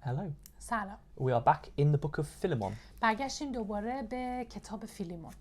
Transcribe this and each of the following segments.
Hello. سلام. We are back in the book of Philemon. برگشتیم دوباره به کتاب فیلیمون.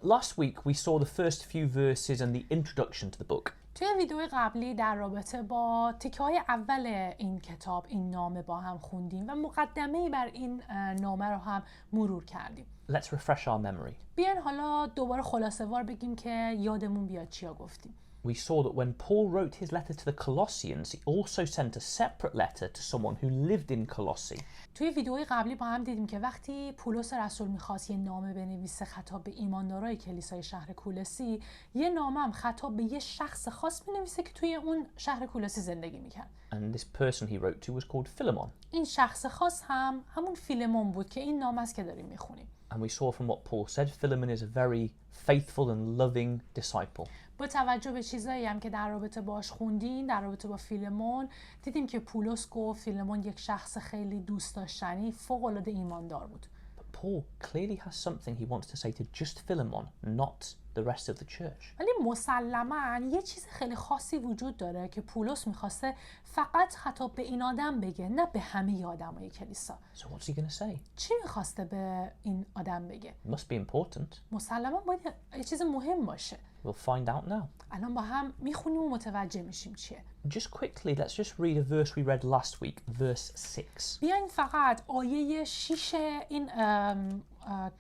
Last week we saw the first few verses and the introduction to the book. توی ویدیو قبلی در رابطه با تیکه‌های اول این کتاب این نامه با هم خوندیم و مقدمه‌ای بر این نامه رو هم مرور کردیم. Let's refresh our memory. بیاین حالا دوباره خلاصه‌وار بگیم که یادمون بیاد چیا گفتیم. We saw that when Paul wrote his letter to the Colossians, he also sent a separate letter to someone who lived in Colossae. توی ویدیوهای قبلی با هم دیدیم که وقتی پولس رسول می‌خواست یه نامه بنویسه خطاب به ایماندارای کلیسای شهر کولوسی، یه نامه هم خطاب به یه شخص خاص می‌نویسه که توی اون شهر کولوسی زندگی می‌کرد. And this person he wrote to was called Philemon. این شخص خاص هم همون فیلمون بود که این نامه است که داریم می‌خونیم. And we saw from what Paul said, Philemon is a very faithful and loving disciple. با توجه به چیزایی هم که در رابطه باش خوندین، در رابطه با فیلمون، دیدیم که پولس گفت فیلمون یک شخص خیلی دوست داشتنی، فوق‌العاده ایماندار بود. But Paul clearly has something he wants to say to just Philemon, not the rest of the church. ولی مسلماً یه چیز خیلی خاصی وجود داره که پولس میخواسته فقط خطاب به این آدم بگه، نه به همه آدمای کلیسا. So what's he going to say? چی میخواسته به این آدم بگه؟ It must be important. مسلماً باید یه چیز مهم باشه. We'll find out now. الان با هم میخونیم و متوجه میشیم چیه. Just quickly, let's just read a verse we read last week, verse 6. بیاین فقط آیه 6 این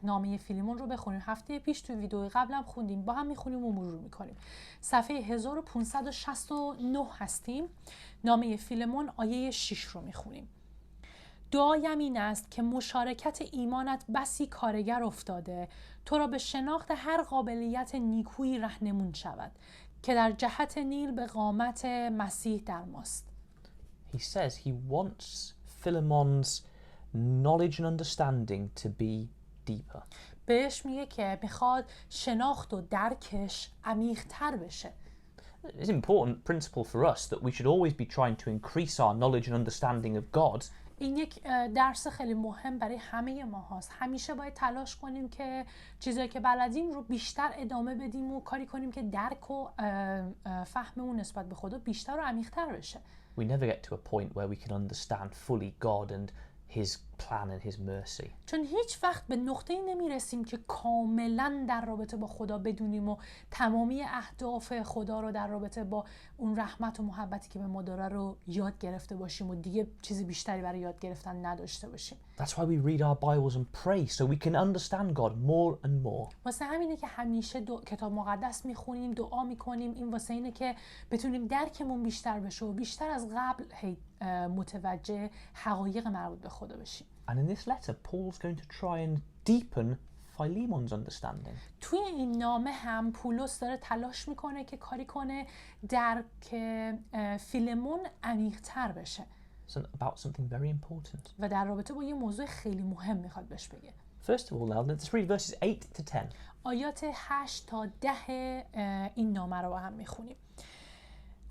نامه فیلیمون رو بخونیم. هفته پیش توی ویدیو قبلم خوندیم، با هم میخونیم و مرور میکنیم. صفحه 1569 هستیم. نامه فیلیمون آیه 6 رو میخونیم. دعایم این است که مشارکت ایمانت بسی کارگر افتاده، تو را به شناخت هر قابلیت نیکویی راهنمون شود که در جهت نیل به قامت مسیح در ماست. He says he wants Philemon's knowledge and understanding to be deeper. بهش میگه که میخواد شناخت و درکش عمیق‌تر بشه. It's an important principle for us that we should always be trying to increase our knowledge and understanding of God. این یک درس خیلی مهم برای همه ما هست. همیشه باید تلاش کنیم که چیزایی که بلدیم رو بیشتر ادامه بدیم و کاری کنیم که درک و فهممون نسبت به خدا بیشتر و عمیق‌تر بشه. We never get to a point where we can understand fully God and his plan and his mercy. چون هیچ وقت به نقطه‌ای نمیرسیم که کاملاً در رابطه با خدا بدونیم و تمامی اهداف خدا رو در رابطه با اون رحمت و محبتی که به ما داره رو یاد گرفته باشیم و دیگه چیزی بیشتری برای یاد گرفتن نداشته باشیم. That's why we read our Bibles and pray so we can understand God more and more. واسه همینه که همیشه کتاب مقدس میخونیم، دعا میکنیم. این واسه اینه که بتونیم درکمون بیشتر بشه و بیشتر از قبل متوجه حقایق مربوط به خدا بشیم. And in this letter, Paul's going to try and deepen Philemon's understanding. توی این نامه هم پولس داره تلاش میکنه که کاری کنه درک فیلمون عمیق‌تر بشه. About something very important. و در رابطه با یه موضوع خیلی مهم میخواد بهش بگه. First of all, now let's read verses 8 to 10. آیات 8 تا 10 این نامه رو با هم میخونیم.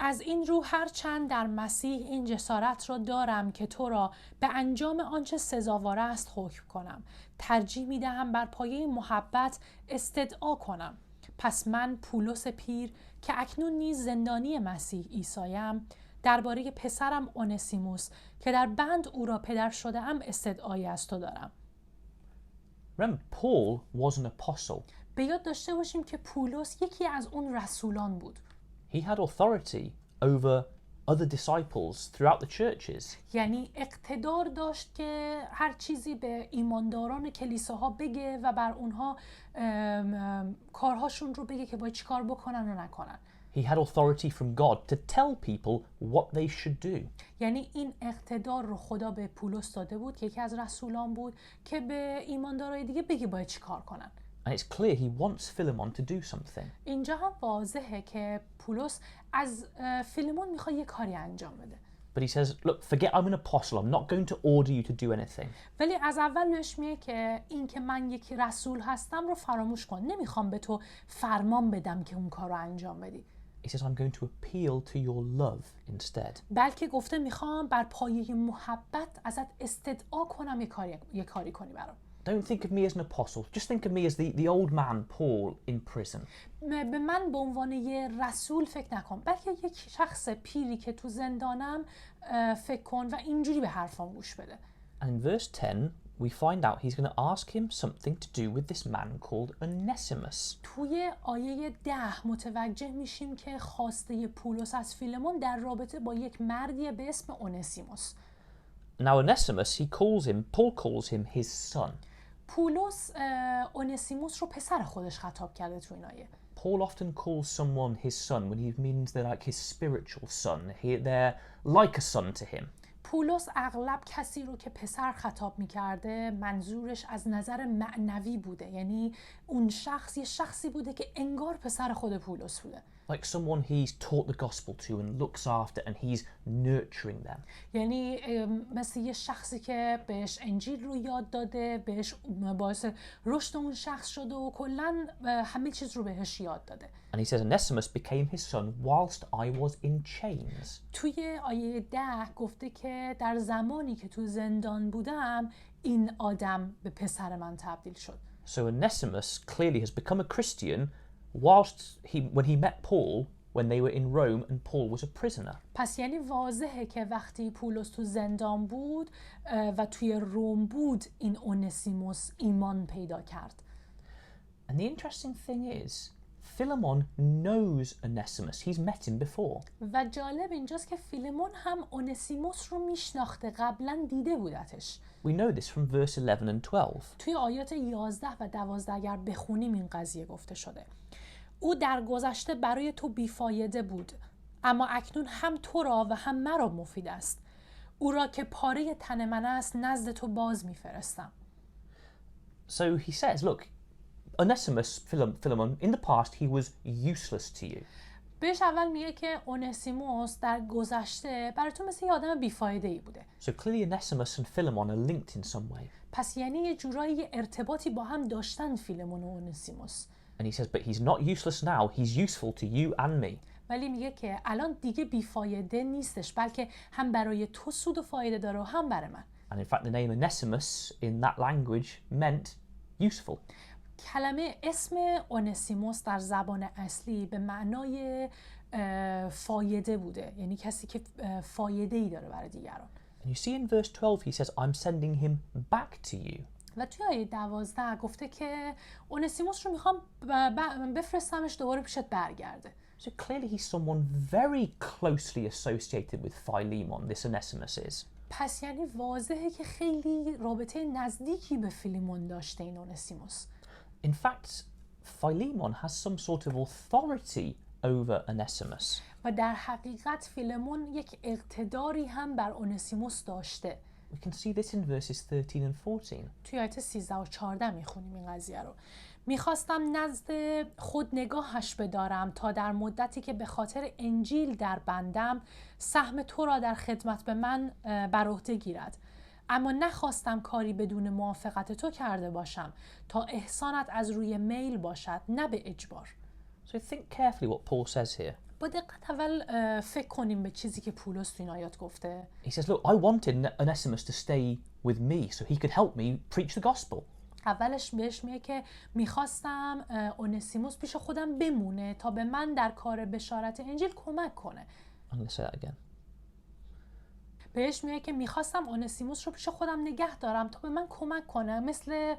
از این رو هرچند در مسیح این جسارت را دارم که تو را به انجام آنچه سزاوار است حکم کنم. ترجیح میدهم بر پایه محبت استدعا کنم. پس من پولس پیر که اکنون نیز زندانی مسیح عیسایم درباره پسرم اونسیموس که در بند او را پدر شده ام استدعایی از تو دارم. Remember, Paul was an apostle. به یاد داشته باشیم که پولس یکی از اون رسولان بود. He had authority over other disciples throughout the churches. یعنی اقتدار داشت که هر چیزی به ایمانداران کلیساها بگه و بر اونها کارهاشون رو بگه که باید چی کار بکنن و نکنن. He had authority from God to tell people what they should do. یعنی این اقتدار رو خدا به پولس داده بود که یکی از رسولان بود که به ایماندارای دیگه بگه باید چی کار کنن. And it's clear he wants Philemon to do something. اینجا هم واضحه که پولس از فیلمون میخواد یه کاری انجام بده. But he says, look, forget I'm an apostle. I'm not going to order you to do anything. ولی از اول بهش میگه که این که من یک رسول هستم رو فراموش کن. نمیخوام به تو فرمان بدم که اون کار رو انجام بدی. He says, I'm going to appeal to your love instead. بلکه گفته میخوام بر پایه محبت ازت استدعا کنم یه کاری کنی برام. don't think of me as an apostle. Just think of me as the old man, Paul, in prison. به من به عنوان یه رسول فکر نکن، بلکه یک شخص پیری که تو زندانم فکر کن و اینجوری به حرفام گوش بده. And in verse 10, we find out he's going to ask him something to do with this man called Onesimus. توی آیه 10 متوجه میشیم که خواسته پولس از فیلمون در رابطه با یک مردی به اسم اونسیموس. Now Onesimus, Paul calls him his son. پولس اونسیموس رو پسر خودش خطاب کرده تو این آیه. Paul often calls someone his son when he means they're like his spiritual son. They're like a son to him. پولس اغلب کسی رو که پسر خطاب می‌کرده منظورش از نظر معنوی بوده، یعنی اون شخص یه شخصی بوده که انگار پسر خود پولس بوده. Like someone he's taught the gospel to and looks after and he's nurturing them. یعنی مثل یه شخصی که بهش انجیل رو یاد داده، بهش باعث رشد اون شخص شده و کلاً همه چیز رو بهش یاد داده. And he says Onesimus became his son whilst I was in chains. توی آیه 10 گفته که در زمانی که تو زندان بودم این آدم به پسر من تبدیل شد. So Onesimus clearly has become a Christian when he met Paul when they were in Rome and Paul was a prisoner. پس یعنی واضحه که وقتی پولس تو زندان بود و توی روم بود این اونسیموس ایمان پیدا کرد. And the interesting thing is Philemon knows Onesimus. He's met him before. و جالب اینجاست که فیلمون هم اونسیموس رو میشناخته، قبلا دیده بودتش. We know this from verse 11 and 12. توی آیات 11 و 12 اگر بخونیم این قضیه گفته شده. او در گذشته برای تو بیفایده بود، اما اکنون هم تو را و هم مرا مفید است. او را که پاره تن من است نزد تو باز میفرستم. So he says, look, Onesimus, Philemon, in the past he was useless to you. بهش اول میگه که اونسیموس در گذشته برای تو مثل یه آدم بیفایده‌ای بوده. So clearly Onesimus and Philemon are linked in some way. پس یعنی یه جورایی ارتباطی با هم داشتن فیلمون و اونسیموس. And he says, but he's not useless now, he's useful to you and me. ولی میگه که الان دیگه بیفایده نیستش، بلکه هم برای تو سود و فایده داره و هم برای من. And in fact the name Onesimus in that language meant useful. کلمه اسم اونسیموس در زبان اصلی به معنای فایده بوده، یعنی کسی که فایده‌ای داره برای دیگران. And you see in verse 12 he says, I'm sending him back to you. و توی آیه 12 گفته که اونسیموس رو میخوام بفرستمش دوباره پیشت برگرده. So clearly he's someone very closely associated with Philemon, this Onesimus is. پس یعنی واضحه که خیلی رابطه نزدیکی به فیلیمون داشته این اونسیموس. In fact, Philemon has some sort of authority over Onesimus. و در حقیقت فیلیمون یک اقتداری هم بر اونسیموس داشته. We can see this in verses 13 and 14. توی آیات 13 و 14 میخونیم این قضیه رو. میخواستم نزد خود نگاهش بدارم تا در مدتی که به خاطر انجیل در بندم سهم تو را در خدمت به من بر عهده گیرد. اما نخواستم کاری بدون موافقت تو کرده باشم تا احسانت از روی میل باشد نه به اجبار. So think carefully what Paul says here. با دقت اول فکر کنیم به چیزی که پولس تو این آیات گفته. He says, look, I wanted Onesimus to stay with me so he could help me preach the gospel. اولش بهش میگه که میخواستم اونسیموس پیش خودم بمونه تا به من در کار بشارت انجیل کمک کنه. I'm going to say that again. بهش میگه که میخواستم اونسیموس رو پیش خودم نگه دارم تا به من کمک کنه، مثل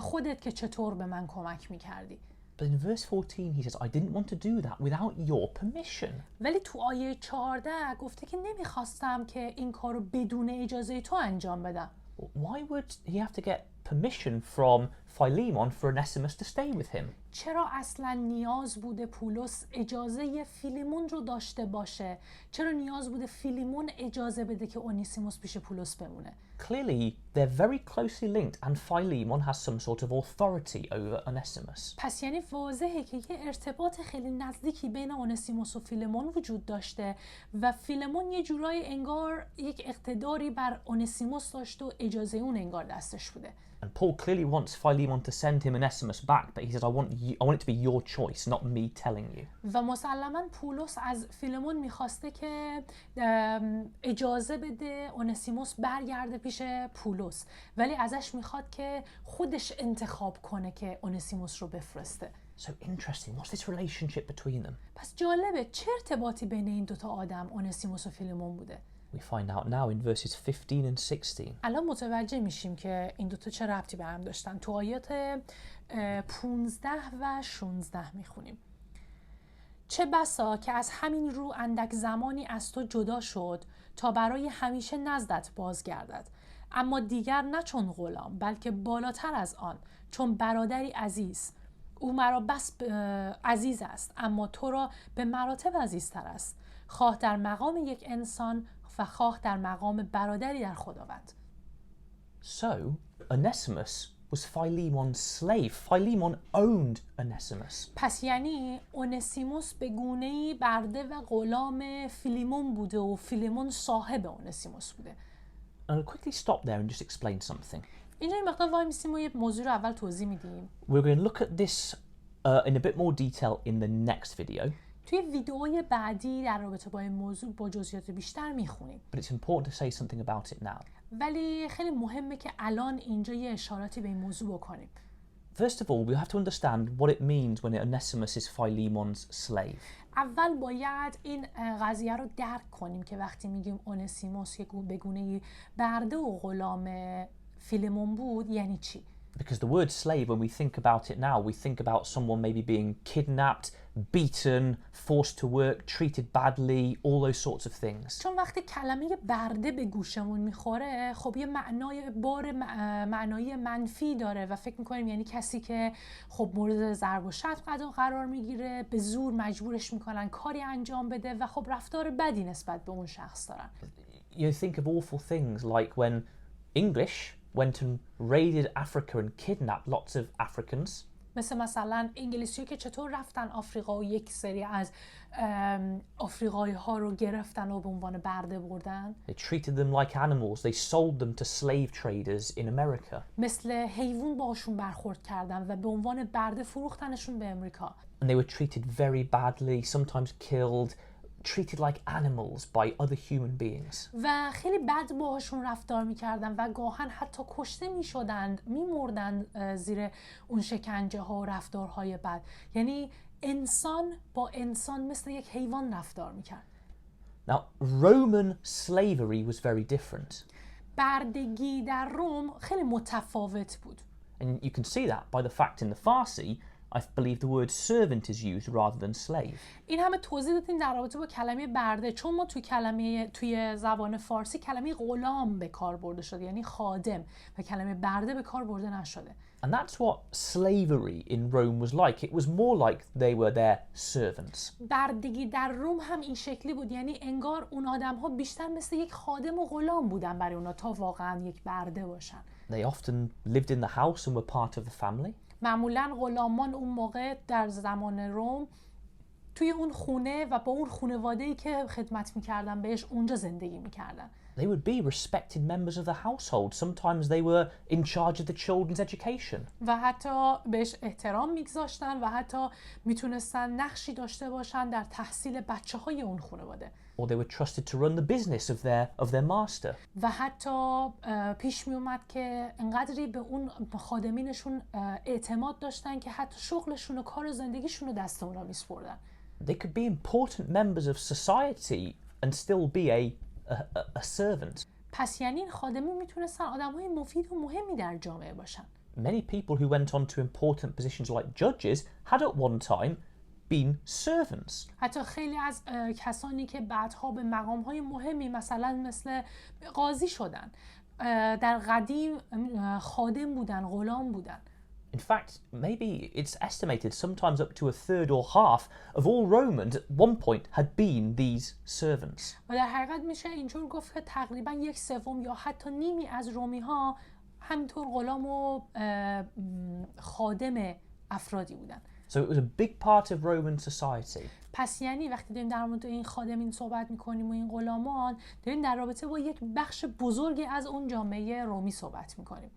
خودت که چطور به من کمک میکردی. But in verse 14 he says, I didn't want to do that without your permission. ولی تو آیه 14 گفته که نمیخواستم که این کارو بدون اجازه تو انجام بدم. Why would he have to get permission from Philemon for Onesimus to stay with him? چرا اصلا نیاز بوده پولس اجازه فیلیمون رو داشته باشه؟ چرا نیاز بوده فیلیمون اجازه بده که اونسیموس پیش پولس بمونه؟ Clearly, they're very closely linked and Philemon has some sort of authority over Onesimus. پس یعنی واضحه که یه ارتباط خیلی نزدیکی بین اونسیموس و فیلیمون وجود داشته و فیلیمون یه جورایی انگار یک اقتداری بر اونسیموس داشته و اجازه اون انگار دستش بوده. And Paul clearly wants Philemon Philemon to send him Onesimus back, but he says, I want it to be your choice, not me telling you. و مسلماً پولس از فیلمون میخواسته که اجازه بده اونسیموس برگرده پیش پولس، ولی ازش میخواد که خودش انتخاب کنه که اونسیموس رو بفرسته. So interesting. What's this relationship between them? پس جالبه چه ارتباطی بین این دوتا آدم اونسیموس و فیلمون بوده؟ We find out now in verses 15 and 16. الان متوجه میشیم که این دوتا چه ربطی به هم داشتن. تو آیات 15 و 16 میخونیم. چه بسا که از همین رو اندک زمانی از تو جدا شد تا برای همیشه نزدت بازگردد، اما دیگر نه چون غلام بلکه بالاتر از آن چون برادری عزیز. او مرا بس عزیز است اما تو را به مراتب عزیزتر است، خواه در مقام یک انسان و خواه در مقام برادری در خداوند. So, Onesimus was Philemon's slave. Philemon owned Onesimus. پس یعنی اونسیموس به گونه‌ای برده و غلام فیلیمون بوده و فیلیمون صاحب اونسیموس بوده. And I'll quickly stop there and just explain something. اینجا این مقدار وای میسیم و یه موضوع رو اول توضیح میدیم. We're going to look at this in a bit more detail in the next video. توی ویدئوی بعدی در رابطه با این موضوع با جزئیات بیشتر میخونیم. But it's important to say something about it now. ولی خیلی مهمه که الان اینجا یه اشاراتی به این موضوع بکنیم. First of all, we have to understand what it means when Onesimus is Philemon's slave. اول باید این قضیه رو درک کنیم که وقتی میگیم اونسیموس یک به گونه‌ای برده و غلام فیلیمون بود یعنی چی؟ Because the word slave, when we think about it now, we think about someone maybe being kidnapped, beaten, forced to work, treated badly, all those sorts of things. چون وقتی کلمه برده به گوشمون میخوره خب یه معنای منفی داره و فکر میکنیم یعنی کسی که خب مورد ضرب و شتم قرار میگیره، به زور مجبورش میکنن کاری انجام بده و خب رفتار بدی نسبت به اون شخص دارن. You think of awful things like when English went and raided Africa and kidnapped lots of Africans. مثلا انگلیسی‌ها که چطور رفتن آفریقا و یک سری از آفریقایی ها رو گرفتن و به عنوان برده بردن. They treated them like animals. They sold them to slave traders in America. مثل حیوان باشون برخورد کردن و به عنوان برده فروختنشون به امریکا. And they were treated very badly, sometimes killed, treated like animals by other human beings. و خیلی بد باهاشون رفتار میکردن و گاهن حتی کشته میشدند، میمردن زیر اون شکنجه ها و رفتارهای بد. یعنی انسان با انسان مثل یک حیوان رفتار میکرد. Now, Roman slavery was very different. بردگی در روم خیلی متفاوت بود. And you can see that by the fact in the Farsi, I believe the word servant is used rather than slave. این همه توضیح دادیم در رابطه با کلمه برده، چون ما توی زبان فارسی کلمه غلام به کار برده شده، یعنی خادم، و کلمه برده به کار برده نشده. And that's what slavery in Rome was like. It was more like they were their servants. بردگی در روم هم این شکلی بود، یعنی انگار اون آدم‌ها بیشتر مثل یک خادم و غلام بودن برای اونا تا واقعا یک برده باشن. They often lived in the house and were part of the family. معمولاً غلامان اون موقع در زمان روم توی اون خونه و با اون خانواده‌ای که خدمت می‌کردن بهش اونجا زندگی می‌کردن. They would be respected members of the household. Sometimes they were in charge of the children's education. و حتی بهش احترام می‌گذاشتن و حتی میتونستن نقشی داشته باشن در تحصیل بچه‌های اون خانواده. Or they were trusted to run the business of their master. و حتی پیش می اومد که انقدری به اون خادمینشون اعتماد داشتن که حتی شغلشون و کار زندگیشون رو دست اونا میسپردن. They could be important members of society and still be a servant. پس یعنی این خادمین میتونستن آدم‌های مفید و مهمی در جامعه باشن. Many people who went on to important positions like judges had at one time been servants. حتی خیلی از کسانی که بعدها به مقام‌های مهمی مثل قاضی شدن، در قدیم خادم بودن، غلام بودن. In fact, maybe it's estimated sometimes up to a third or half of all Romans at one point had been these servants. و در حقیقت میشه اینجور گفت که تقریبا 1/3 یا حتی نیمی از رومی‌ها همینطور غلام و خادم افرادی بودن. So it was a big part of Roman society. پس یعنی وقتی داریم در مورد این خادمین صحبت میکنیم و این غلامان، داریم در رابطه با یک بخش بزرگی از اون جامعه رومی صحبت میکنیم.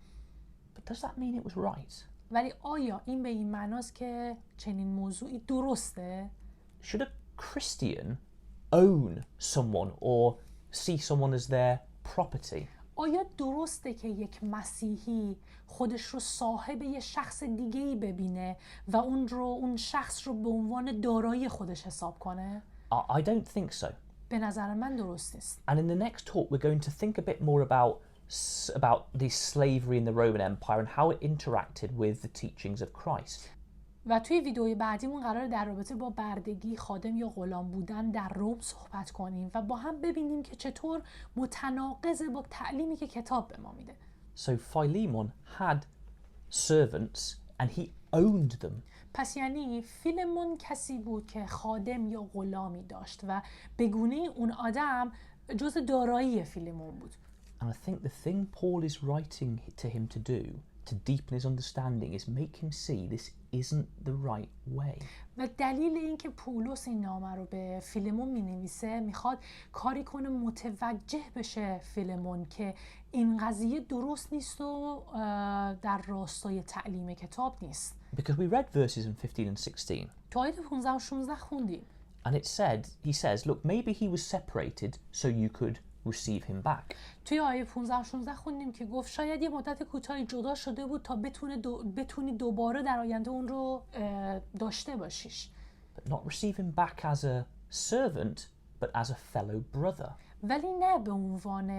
But does that mean it was right? ولی آیا این به این معناست که چنین موضوعی درسته؟ Should a Christian own someone or see someone as their property? آیا درسته که یک مسیحی خودش رو صاحب یه شخص دیگه‌ای ببینه و اون شخص رو به عنوان دارایی خودش حساب کنه؟ I don't think so. به نظر من درست نیست. And in the next talk, we're going to think a bit more about the slavery in the Roman Empire and how it interacted with the teachings of Christ. و توی ویدئوی بعدیمون قراره در رابطه با بردگی، خادم یا غلام بودن در روم صحبت کنیم و با هم ببینیم که چطور متناقضه با تعلیمی که کتاب به ما میده. So Philemon had servants and he owned them. پس یعنی فیلمون کسی بود که خادم یا غلامی داشت و به گونه اون آدم جزء دارایی فیلمون بود. And I think the thing Paul is writing to him to do, to deepen his understanding, is make him see this isn't the right way. و دلیل اینکه پولس این نامه رو به فیلمون مینویسه میخواد کاری کنه متوجه بشه فیلمون که این قضیه درست نیست و در راستای تعلیم کتاب نیست. Because we read verses in 15 and 16. تو آیه 15 و 16 خوندیم. And he says, look, maybe he was separated so you could receive him back. توی آیه 15 و 16 خوندیم که گفت شاید یه مدت کوتاهی جدا شده بود تا بتونی دوباره در آینده اون رو داشته باشیش. But not receive him back as a servant, but as a fellow brother. ولی نه به عنوان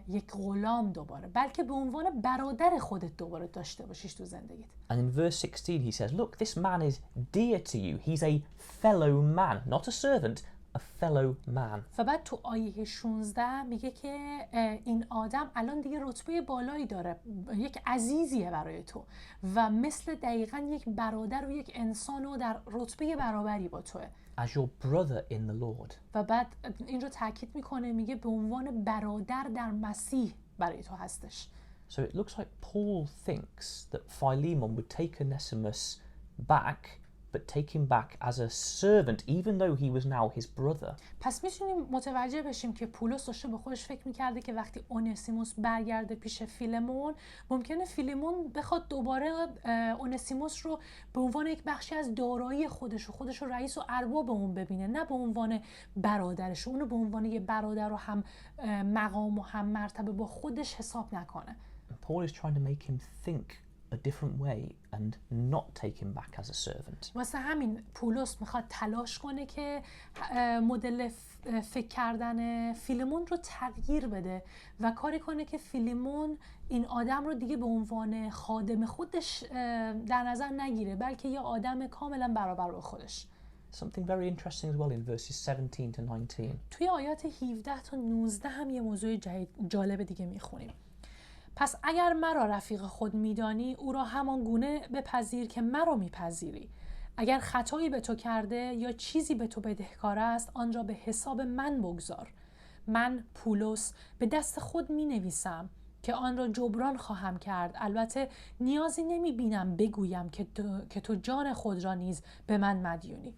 یک غلام دوباره، بلکه به عنوان برادر خودت دوباره داشته باشیش تو زندگیت. And in verse 16 he says, look, this man is dear to you. He's a fellow man, not a servant, a fellow man. و بعد تو آیه 16 میگه که این آدم الان دیگه رتبه بالایی داره، یک عزیزیه برای تو و مثل دقیقاً یک برادر و یک انسان و در رتبه برابری با توه. As your brother in the Lord. و بعد این رو تاکید میکنه، میگه به عنوان برادر در مسیح برای تو هستش. So it looks like Paul thinks that Philemon would take Onesimus back, but take him back as a servant, even though he was now his brother. پس میتونیم متوجه بشیم که پولس داشته به خودش فکر میکرده که وقتی اونسیموس برگرده پیش فیلمون، ممکنه فیلمون بخواد دوباره اونسیموس رو به عنوان یک بخشی از دارایی خودش رو رئیس و ارباب اون ببینه، نه به عنوان برادرش، اونو به عنوان یه برادر و هم مقام و هم مرتبه با خودش حساب نکنه. Paul is trying to make him think a different way and not take him back as a servant. واسه همین پولس میخواد تلاش کنه که مدل فکر کردن فیلیمون رو تغییر بده و کاری کنه که فیلیمون این آدم رو دیگه به عنوان خادم خودش در نظر نگیره، بلکه یه آدم کاملا برابر با خودش. Something very interesting as well in verses 17 to 19. توی آیات 17 تا 19 هم یه موضوع جالب دیگه میخونیم. پس اگر مرا رفیق خود میدانی، او را همان گونه بپذیر که مرا میپذیری. اگر خطایی به تو کرده یا چیزی به تو بدهکار است، آن را به حساب من بگذار. من پولس به دست خود می نویسم که آن را جبران خواهم کرد. البته نیازی نمی بینم بگویم که تو جان خود را نیز به من مدیونی.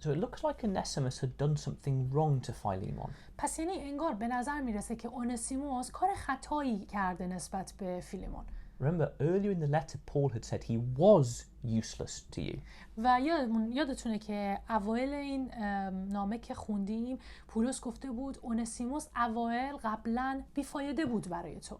So it looks like Onesimus had done something wrong to Philemon. پس یعنی انگار به نظر میرسه که اونسیموس کار خطایی کرده نسبت به فیلیمون. Remember, earlier in the letter, Paul had said he was useless to you. و یادتونه که اوایل این نامه که خوندیم پولس گفته بود اونسیموس اوایل قبلا بیفایده بود برای تو.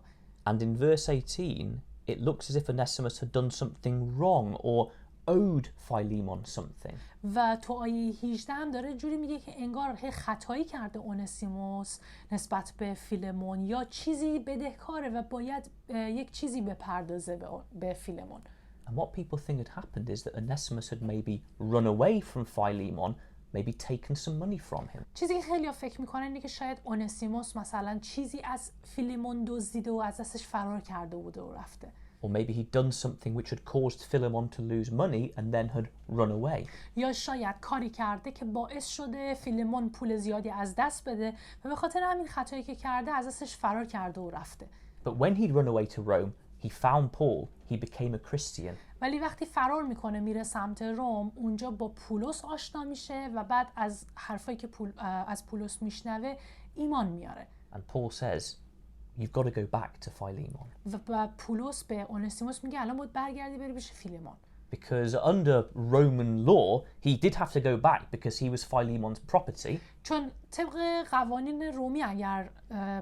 And in verse 18, it looks as if Onesimus had done something wrong or owed Philemon something. و تو آیه 18 هم داره جوری میگه که انگار خطایی کرده اونسیموس نسبت به فیلمون یا چیزی بدهکاره و باید یک چیزی بپردازه به فیلمون. And what people think had happened is that Onesimus had maybe run away from Philemon, maybe taken some money from him. چیزی که خیلی فکر میکنن اینه که شاید اونسیموس مثلا چیزی از فیلمون دزدیده و از دستش فرار کرده بوده و رفته. Or maybe he'd done something which had caused Philemon to lose money and then had run away. یا شاید کاری کرده که باعث شده فیلمون پول زیادی از دست بده و به خاطر همین خطایی که کرده از دستش فرار کرده و رفته. But when he'd run away to Rome, he found Paul, he became a Christian. ولی وقتی فرار میکنه میره سمت روم، اونجا با پولس آشنا میشه و بعد از حرفایی که از پولس میشنوه ایمان میاره. And Paul says, you've got to go back to Philemon. و پولس به اونسیموس میگه الان باید برگردی بری پیش فیلیمون. Because under Roman law, he did have to go back because he was Philemon's property. چون طبق قوانین رومی اگر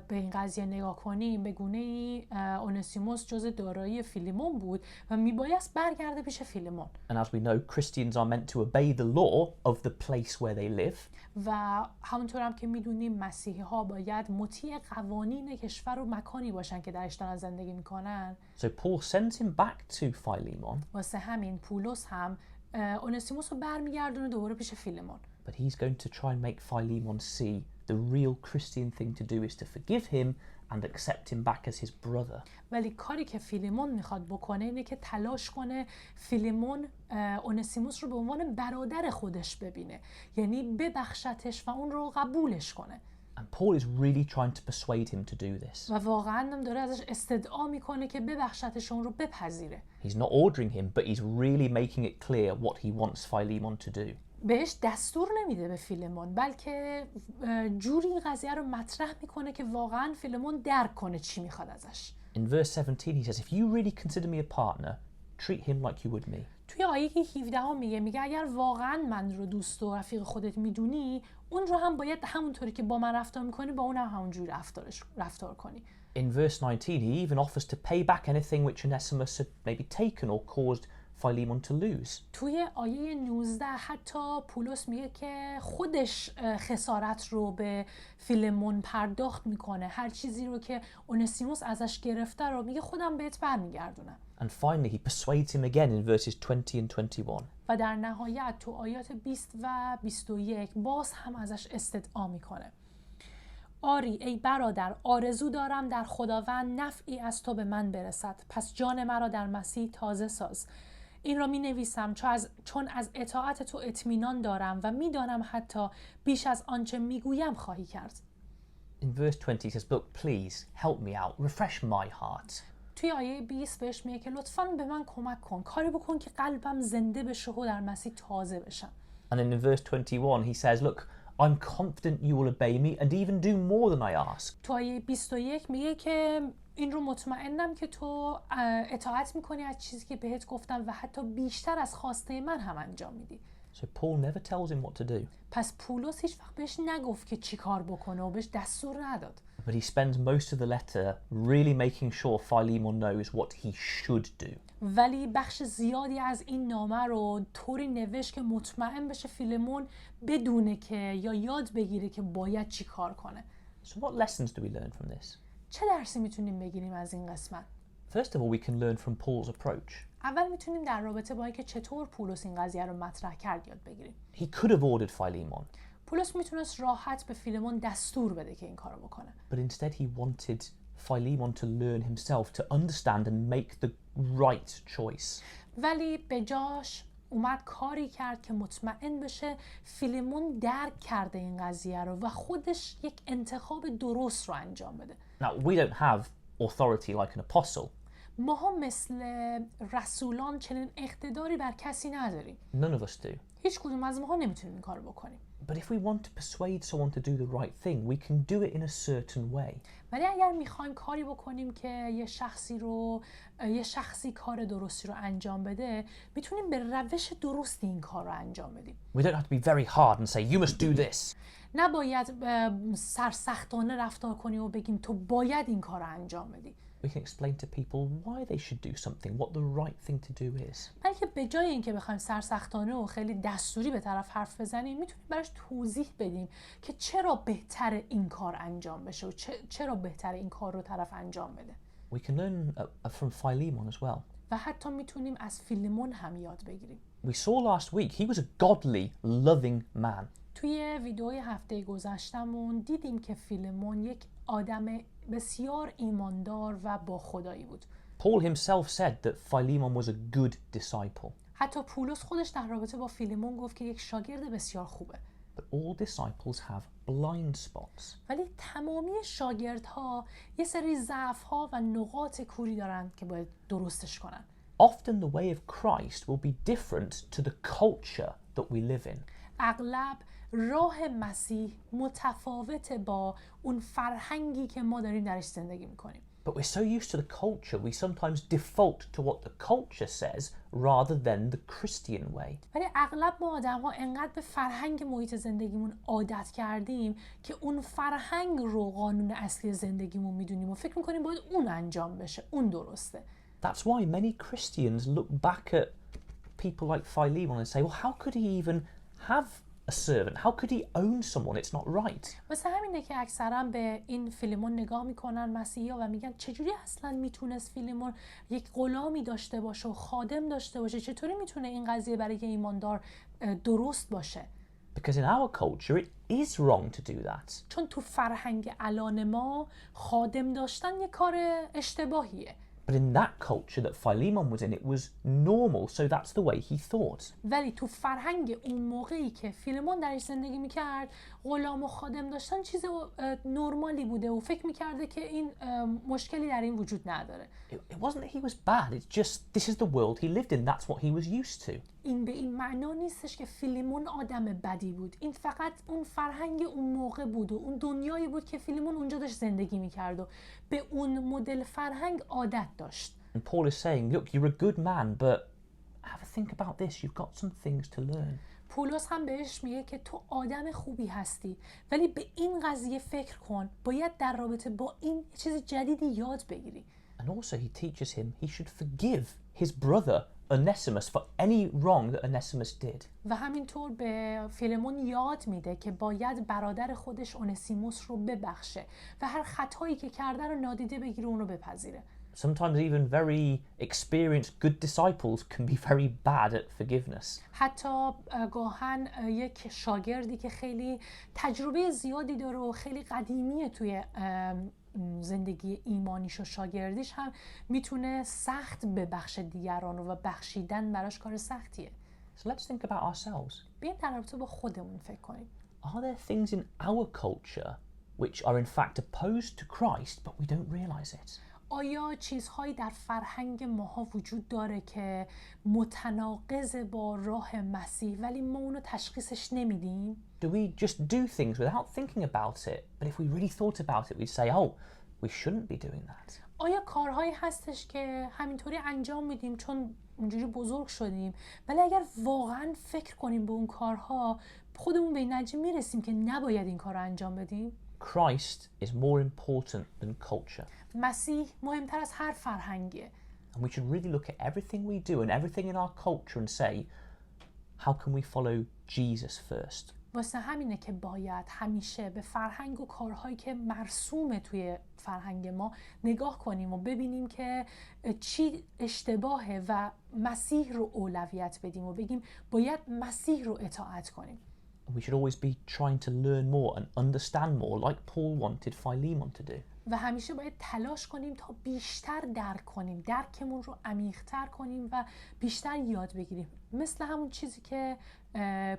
به این قضیه نگاه کنیم به گونه‌ای اونسیموس جزء دارایی فیلیمون بود و میبایست برگرده پیش فیلیمون. And as we know, Christians are meant to obey the law of the place where they live. و همونطور هم که میدونیم مسیحی ها باید مطیع قوانین کشور و مکانی باشن که درش دارن زندگی میکنن. So Paul sends him back to Philemon. واسه همین پولس هم اونسیموس رو برمیگردونه دوباره پیش فیلیمون. But he's going to try and make Philemon see the real Christian thing to do is to forgive him and accept him back as his brother. ولی کاری که فیلیمون میخواد بکنه اینه که تلاش کنه فیلیمون اونسیموس رو به عنوان برادر خودش ببینه، یعنی ببخشتش و اون رو قبولش کنه. And Paul is really trying to persuade him to do this. و واقعا هم داره ازش استدعا میکنه که ببخشتش و اون رو بپذیره. He's not ordering him, but he's really making it clear what he wants Philemon to do. بهش دستور نمیده به فیلیمون، بلکه جوری این قضیه رو مطرح میکنه که واقعا فیلیمون درک کنه چی میخواد ازش. In verse 17 he says, if you really consider me a partner, treat him like you would me. توی آیه 17 هم میگه اگر واقعا من رو دوست و رفیق خودت میدونی اون رو هم باید همونطوری که با من رفتار میکنی با اون هم همونجوری رفتار کنی. In verse 19 he even offers to pay back anything which Onesimus had maybe taken or caused Philemon to lose. توی آیه 19 حتی پولس میگه که خودش خسارت رو به فیلیمون پرداخت میکنه، هر چیزی رو که اونسیموس ازش گرفته رو میگه خودم بهت برمیگردونم. And finally he persuades him again in verses 20 and 21. و در نهایت تو آیات 20 و 21 باز هم ازش استدعا میکنه. آری ای برادر، آرزو دارم در خداوند نفعی از تو به من برسد، پس جان مرا در مسیح تازه ساز. این را می نویسم چون از اطاعت تو اطمینان دارم و می دانم حتی بیش از آنچه می گویم خواهی کرد. In verse 20 he says, look, please help me out, refresh my heart. توی آیه 20 بهش میگه که لطفاً به من کمک کن، کاری بکن که قلبم زنده بشه و در مسیح تازه بشم. And then in verse 21 he says, look, I'm confident you will obey me and even do more than I ask. تو آیه 21 میگه که این رو مطمئنم که تو اطاعت میکنی از چیزی که بهت گفتم و حتی بیشتر از خواسته من هم انجام میدی. So Paul never tells him what to do. پس پولس هیچ وقت بهش نگفت که چی کار بکنه و بهش دستور نداد. But he spends most of the letter really making sure Philemon knows what he should do. ولی بخش زیادی از این نامه رو طوری نوشت که مطمئن بشه فیلیمون بدونه که یا یاد بگیره که باید چی کار کنه. So what lessons do we learn from this? چه درسی میتونیم بگیریم از این قسمت؟ First of all, we can learn from Paul's approach. اول میتونیم در رابطه با اینکه چطور پولس این قضیه رو مطرح کرد یاد بگیریم. He could have ordered Philemon, پولس میتونست راحت به فیلیمون دستور بده که این کارو بکنه. but instead he wanted Philemon to learn himself, to understand and make the right choice. ولی به جاش اومد کاری کرد که مطمئن بشه فیلیمون درک کرده این قضیه رو و خودش یک انتخاب درست رو انجام بده. Now, we don't have authority like an apostle. ما هم مثل رسولان چنین اقتداری بر کسی نداریم. None of us do. هیچ کدوم از ماها نمیتونیم این کارو بکنیم. But if we want to persuade someone to do the right thing, we can do it in a certain way. ولی اگر میخوایم کاری بکنیم که یه شخصی کار درستی رو انجام بده، میتونیم به روش درستی این کار رو انجام بدیم. We don't have to be very hard and say, you must do this. نباید سرسختانه رفتار کنیم و بگیم تو باید این کار رو انجام بدی. We can explain to people why they should do something, what the right thing to do is. بلکه به جای اینکه بخوایم سرسختانه و خیلی دستوری به طرف حرف بزنیم، میتونیم براش توضیح بدیم که چرا بهتره این کار انجام بشه و چرا بهتره این کار رو طرف انجام بده. We can learn from Philemon as well. و حتی میتونیم از فیلیمون هم یاد بگیریم. We saw last week he was a godly, loving man. توی ویدئوی هفته گذشتمون دیدیم که فیلیمون یک آدم بسیار ایماندار و با خدایی بود. Paul himself said that Philemon was a good disciple. حتی پولس خودش در رابطه با فیلیمون گفت که یک شاگرد بسیار خوبه. But all disciples have blind spots. ولی تمامی شاگردها یه سری ضعف‌ها و نقاط کوری دارن که باید درستش کنن. Often the way of Christ will be different to the culture that we live in. اغلب راه مسیح متفاوته با اون فرهنگی که ما داریم درش زندگی میکنیم. But we're so used to the culture, we sometimes default to what the culture says rather than the Christian way. ولی اغلب ما آدم‌ها انقدر به فرهنگ محیط زندگیمون عادت کردیم که اون فرهنگ رو قانون اصلی زندگیمون میدونیم و فکر میکنیم باید اون انجام بشه، اون درسته. That's why many Christians look back at people like Philemon and say, well, how could he even have a servant? How could he own someone? It's not right. واسه همینه که اکثرا به این فیلیمون نگاه میکنن مسیحی‌ها و میگن چجوری اصلا میتونست فیلیمون یک غلامی داشته باشه و خادم داشته باشه؟ چطوری میتونه این قضیه برای یه ایماندار درست باشه؟ Because in our culture, it is wrong to do that. چون تو فرهنگ الان ما خادم داشتن یه کار اشتباهیه. But in that culture that Philemon was in, it was normal, so that's the way he thought. ولی تو فرهنگ اون موقعی که فیلیمون درش زندگی میکرد غلام و خادم داشتن چیز نرمالی بوده و فکر میکرده که این مشکلی در این وجود نداره. It wasn't that he was bad, it's just this is the world he lived in, that's what he was used to. این به این معنا نیستش که فیلیمون آدم بدی بود. این فقط اون فرهنگ اون موقع بود و اون دنیایی بود که فیلیمون اونجا داشت زندگی میکرد و به اون مدل فرهنگ عادت داشت. And Paul is saying, look, you're a good man, but have a think about this, you've got some things to learn. پولس هم بهش میگه که تو آدم خوبی هستی ولی به این قضیه فکر کن، باید در رابطه با این چیز جدیدی یاد بگیری. And also he teaches him he should forgive his brother Onesimus for any wrong that Onesimus did. و همینطور به فیلمون یاد میده که باید برادر خودش اونسیموس رو ببخشه و هر خطایی که کرده رو نادیده بگیره و اون رو بپذیره. Sometimes even very experienced good disciples can be very bad at forgiveness. حتی گاهن یک شاگردی که خیلی تجربه زیادی داره و خیلی قدیمیه توی زندگی ایمانیش و شاگردیش هم میتونه سخت ببخشه دیگران و بخشیدن براش کار سختیه. So let's think about ourselves. بیاین در رابطه با خودمون فکر کنیم. Are there things in our culture which are in fact opposed to Christ but we don't realize it? آیا چیزهایی در فرهنگ ماها وجود داره که متناقض با راه مسیح ولی ما اونو تشخیصش نمیدیم؟ Do we just do things without thinking about it? But if we really thought about it, we'd say, oh, we shouldn't be doing that. آیا کارهایی هستش که همینطوری انجام میدیم چون اونجوری بزرگ شدیم ولی اگر واقعا فکر کنیم به اون کارها خودمون به این نتیجه میرسیم که نباید این کار رو انجام بدیم؟ Christ is more important than culture. مسیح مهمتر از هر فرهنگیه. And we should really look at everything we do and everything in our culture and say, how can we follow Jesus first? واسه همینه که باید همیشه به فرهنگ و کارهایی که مرسومه توی فرهنگ ما نگاه کنیم و ببینیم که چی اشتباهه و مسیح رو اولویت بدیم و بگیم باید مسیح رو اطاعت کنیم. We should always be trying to learn more and understand more, like Paul wanted Philemon to do. و همیشه باید تلاش کنیم تا بیشتر درک کنیم، درکمون رو عمیق‌تر کنیم و بیشتر یاد بگیریم. مثل همون چیزی که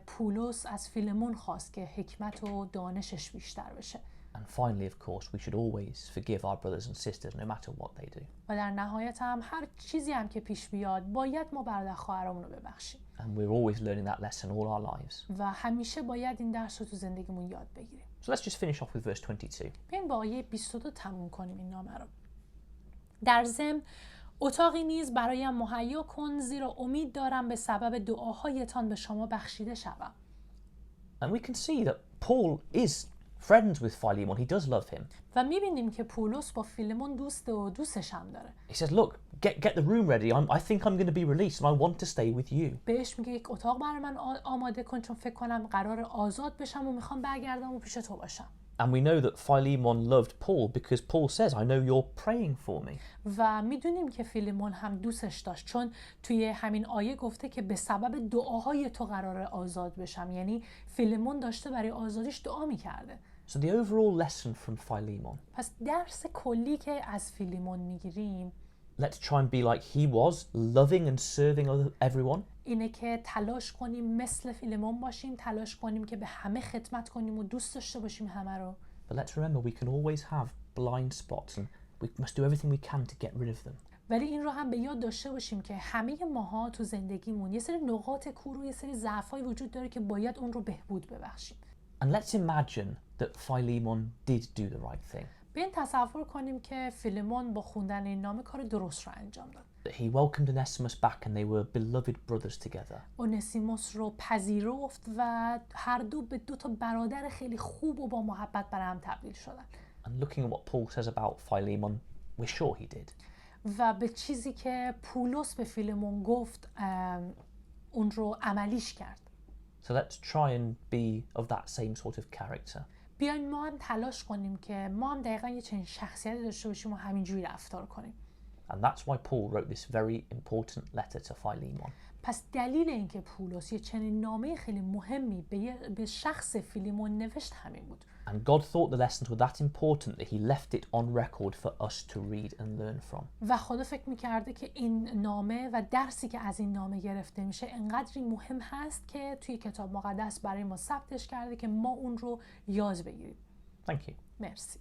پولس از فیلمون خواست که حکمت و دانشش بیشتر بشه. And finally, of course, we should always forgive our brothers and sisters no matter what they do. و در نهایت هم هر چیزی هم که پیش بیاد باید ما برادر خواهرامون رو ببخشیم. And we're always learning that lesson all our lives. و همیشه باید این درس رو تو زندگیمون یاد بگیریم. So let's just finish off with verse 22. بیاین با آیه 22 تموم کنیم این نامه رو. در ضمن اتاقی نیز برایم مهیا کن زیرا امید دارم به سبب دعاهایتان به شما بخشیده شوم. And we can see that Paul is friends with Philemon. He does love him. و می‌بینیم که پولس با فیلمون دوستش هم داره. He says, look, get the room ready. I think I'm going to be released and I want to stay with you. بهش میگه یک اتاق برای من آماده کن چون فکر کنم قرار آزاد بشم و میخوام برگردم و پیش تو باشم. And we know that Philemon loved Paul because Paul says, I know you're praying for me. و میدونیم که فیلیمون هم دوستش داشت چون توی همین آیه گفته که به سبب دعاهای تو قرار آزاد بشم، یعنی فیلیمون داشته برای آزادیش دعا میکرده. So the overall lesson from Philemon. پس درس کلی که از فیلیمون میگیریم Let's try and be like he was, loving and serving everyone. اینه که تلاش کنیم مثل فیلیمون باشیم، تلاش کنیم که به همه خدمت کنیم و دوست داشته باشیم همه رو. But let's remember we can always have blind spots and we must do everything we can to get rid of them. ولی این رو هم به یاد داشته باشیم که همه ماها تو زندگیمون یه سری نقاط کور و یه سری ضعف‌هایی وجود داره که باید اون رو بهبود ببخشیم. And let's imagine that Philemon did do the right thing. بیاین تصور کنیم که فیلیمون با خوندن این نامه کار درست رو انجام داد. That he welcomed Onesimus back and they were beloved brothers together. اونسیموس رو پذیرفت و هر دو به دو تا برادر خیلی خوب و با محبت بر هم تبدیل شدن. And looking at what Paul says about Philemon, we're sure he did. و به چیزی که پولس به فیلیمون گفت اون رو عملیش کرد. So let's try and be of that same sort of character. بیاین ما هم تلاش کنیم که ما هم دقیقا یه چنین شخصیتی داشته باشیم و همینجوری رفتار کنیم. And that's why Paul wrote this very important letter to Philemon. پس دلیل اینکه پولس یه چنین نامه خیلی مهمی به شخص فیلیمون نوشت همین بود. And God thought the lessons were that important that he left it on record for us to read and learn from. و خدا فکر می‌کرده که این نامه و درسی که از این نامه گرفته میشه انقدری مهم هست که توی کتاب مقدس برای ما ثبتش کرده که ما اون رو یاد بگیریم. Thank you. مرسی.